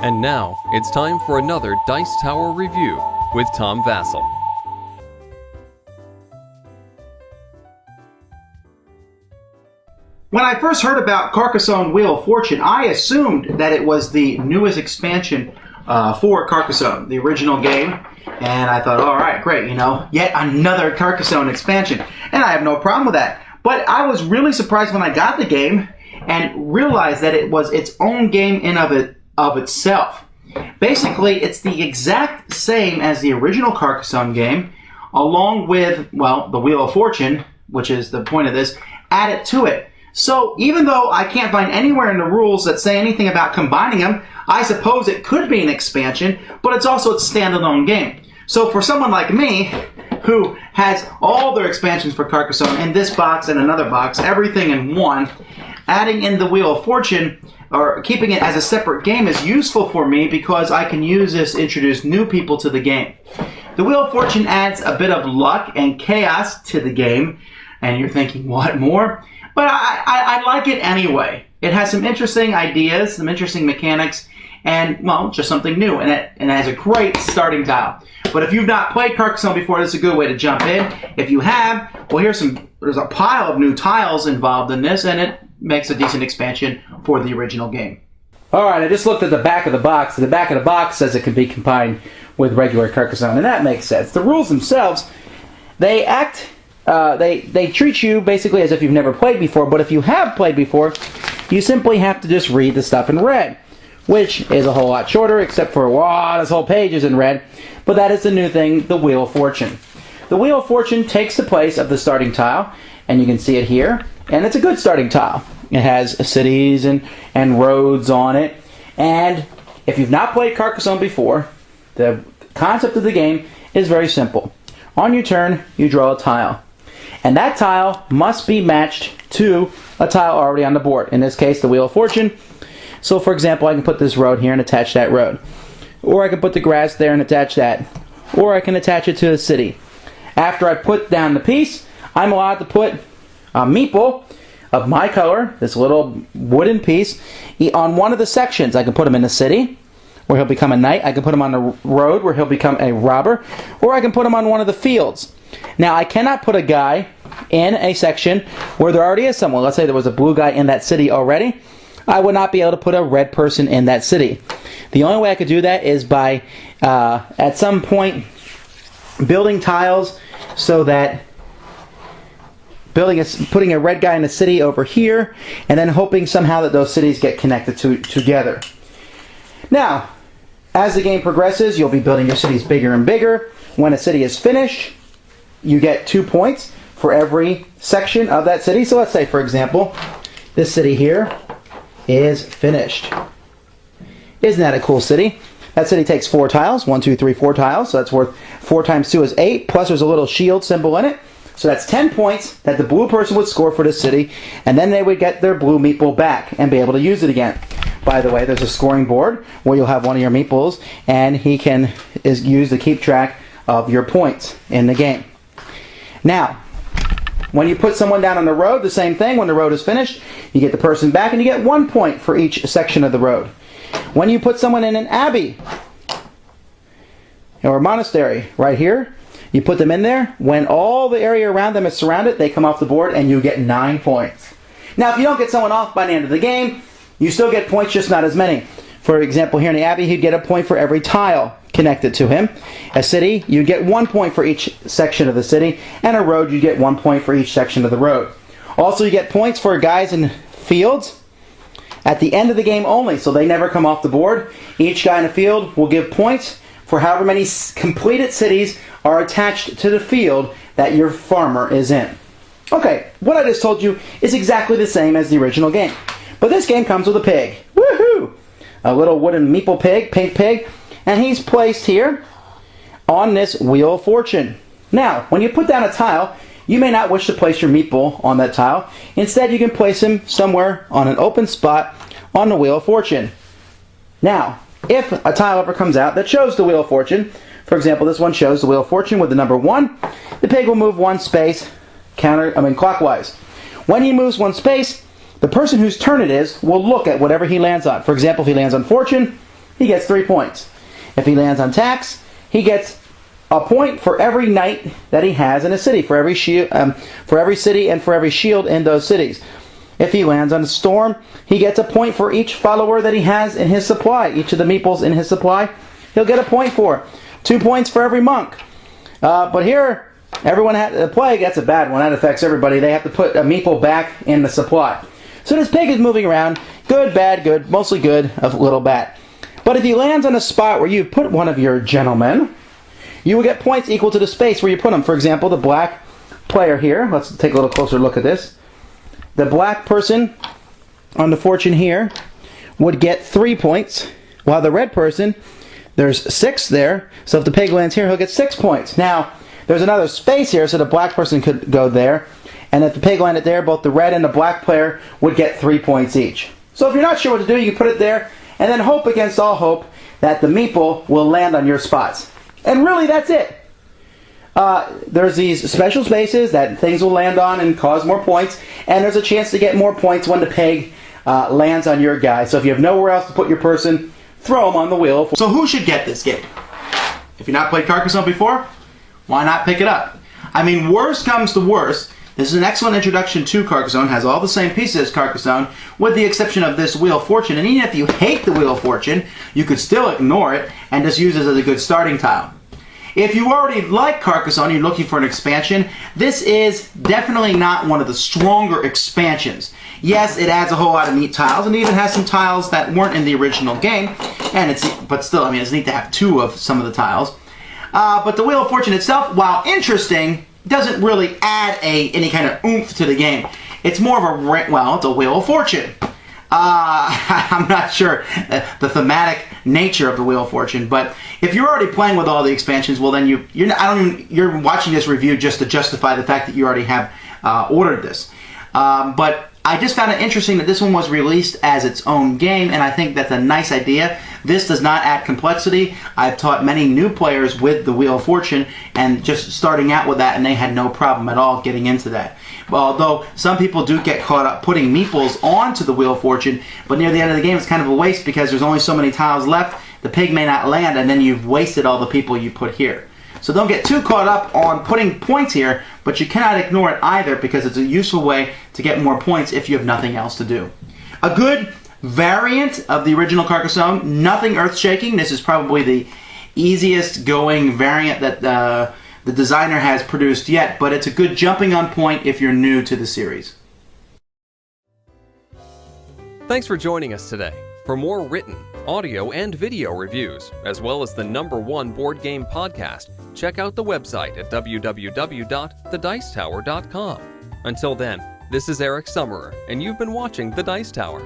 And now, it's time for another Dice Tower review with Tom Vasel. When I first heard about Carcassonne Wheel of Fortune, I assumed that it was the newest expansion for Carcassonne, the original game. And I thought, all right, great, yet another Carcassonne expansion. And I have no problem with that. But I was really surprised when I got the game and realized that it was its own game in of itself. Basically, it's the exact same as the original Carcassonne game, along with, the Wheel of Fortune, which is the point of this, added to it. So even though I can't find anywhere in the rules that say anything about combining them, I suppose it could be an expansion, but it's also a standalone game. So for someone like me, who has all their expansions for Carcassonne in this box and another box, everything in one, adding in the Wheel of Fortune, or keeping it as a separate game, is useful for me because I can use this to introduce new people to the game. The Wheel of Fortune adds a bit of luck and chaos to the game, and you're thinking, what more? But I like it anyway. It has some interesting ideas, some interesting mechanics, and, just something new. And it has a great starting tile. But if you've not played Carcassonne before, this is a good way to jump in. If you have, there's a pile of new tiles involved in this, and it makes a decent expansion for the original game. Alright, I just looked at the back of the box. The back of the box says it can be combined with regular Carcassonne, and that makes sense. The rules themselves, they treat you basically as if you've never played before, but if you have played before, you simply have to just read the stuff in red, which is a whole lot shorter, except for, this whole page is in red, but that is the new thing, the Wheel of Fortune. The Wheel of Fortune takes the place of the starting tile, and you can see it here, and it's a good starting tile. It has cities and roads on it, and if you've not played Carcassonne before, the concept of the game is very simple. On your turn, you draw a tile. And that tile must be matched to a tile already on the board. In this case, the Wheel of Fortune. So, for example, I can put this road here and attach that road. Or I can put the grass there and attach that. Or I can attach it to a city. After I put down the piece, I'm allowed to put a meeple of my color, this little wooden piece, on one of the sections. I can put him in the city, where he'll become a knight. I can put him on the road, where he'll become a robber. Or I can put him on one of the fields. Now, I cannot put a guy in a section where there already is someone. Let's say there was a blue guy in that city already. I would not be able to put a red person in that city. The only way I could do that is by, at some point, building tiles so that putting a red guy in a city over here, and then hoping somehow that those cities get connected together. Now, as the game progresses, you'll be building your cities bigger and bigger. When a city is finished, you get 2 points for every section of that city. So let's say, for example, this city here is finished. Isn't that a cool city? That city takes 4 tiles. 1, 2, 3, 4 tiles. So that's worth 4 times 2 is 8. Plus there's a little shield symbol in it. So that's 10 points that the blue person would score for this city. And then they would get their blue meeple back and be able to use it again. By the way, there's a scoring board where you'll have one of your meeples, and he is used to keep track of your points in the game. Now, when you put someone down on the road, the same thing. When the road is finished, you get the person back, and you get 1 point for each section of the road. When you put someone in an abbey or a monastery right here, you put them in there. When all the area around them is surrounded, they come off the board, and you get 9 points. Now, if you don't get someone off by the end of the game, you still get points, just not as many. For example, here in the abbey, he'd get a point for every tile connected to him. A city, you'd get 1 point for each section of the city, and a road, you'd get 1 point for each section of the road. Also, you get points for guys in fields at the end of the game only, so they never come off the board. Each guy in a field will give points for however many completed cities are attached to the field that your farmer is in. Okay, what I just told you is exactly the same as the original game. But this game comes with a pig. Woohoo! A little wooden meeple pig, pink pig, and he's placed here on this Wheel of Fortune. Now, when you put down a tile, you may not wish to place your meeple on that tile. Instead, you can place him somewhere on an open spot on the Wheel of Fortune. Now, if a tile ever comes out that shows the Wheel of Fortune, for example, this one shows the Wheel of Fortune with the number 1, the pig will move 1 space clockwise. When he moves 1 space, the person whose turn it is will look at whatever he lands on. For example, if he lands on Fortune, he gets 3 points. If he lands on tax, he gets a point for every knight that he has in a city, for every city and for every shield in those cities. If he lands on a storm, he gets a point for each follower that he has in his supply. Each of the meeples in his supply, he'll get a point for. 2 points for every monk. But here, everyone had the plague. That's a bad one. That affects everybody. They have to put a meeple back in the supply. So this pig is moving around. Good, bad, good. Mostly good, a little bad. But if he lands on a spot where you put one of your gentlemen, you will get points equal to the space where you put them. For example, the black player here. Let's take a little closer look at this. The black person on the fortune here would get 3 points, while the red person, there's 6 there. So if the pig lands here, he'll get 6 points. Now, there's another space here, so the black person could go there. And if the pig landed there, both the red and the black player would get 3 points each. So if you're not sure what to do, you can put it there, and then hope against all hope that the meeple will land on your spots. And really, that's it. There's these special spaces that things will land on and cause more points, and there's a chance to get more points when the pig lands on your guy. So if you have nowhere else to put your person, throw them on the wheel. So who should get this game? If you've not played Carcassonne before, why not pick it up? I mean, worst comes to worst, this is an excellent introduction to Carcassonne, has all the same pieces as Carcassonne, with the exception of this Wheel of Fortune. And even if you hate the Wheel of Fortune, you could still ignore it and just use it as a good starting tile. If you already like Carcassonne, you're looking for an expansion, this is definitely not one of the stronger expansions. Yes, it adds a whole lot of neat tiles, and even has some tiles that weren't in the original game, but still, I mean, it's neat to have 2 of some of the tiles. But the Wheel of Fortune itself, while interesting, doesn't really add any kind of oomph to the game. It's more of it's a Wheel of Fortune. I'm not sure the thematic nature of the Wheel of Fortune, but if you're already playing with all the expansions, well then you're watching this review just to justify the fact that you already have ordered this. But I just found it interesting that this one was released as its own game, and I think that's a nice idea. This does not add complexity. I've taught many new players with the Wheel of Fortune, and just starting out with that, and they had no problem at all getting into that. Although some people do get caught up putting meeples onto the Wheel of Fortune, but near the end of the game it's kind of a waste because there's only so many tiles left. The pig may not land, and then you've wasted all the people you put here. So don't get too caught up on putting points here, but you cannot ignore it either because it's a useful way to get more points if you have nothing else to do. A good variant of the original Carcassonne, nothing earth-shaking. This is probably the easiest going variant that the designer has produced yet, but it's a good jumping on point if you're new to the series. Thanks for joining us today. For more written, audio, and video reviews, as well as the #1 board game podcast, check out the website at www.thedicetower.com. Until then, this is Eric Summerer, and you've been watching The Dice Tower.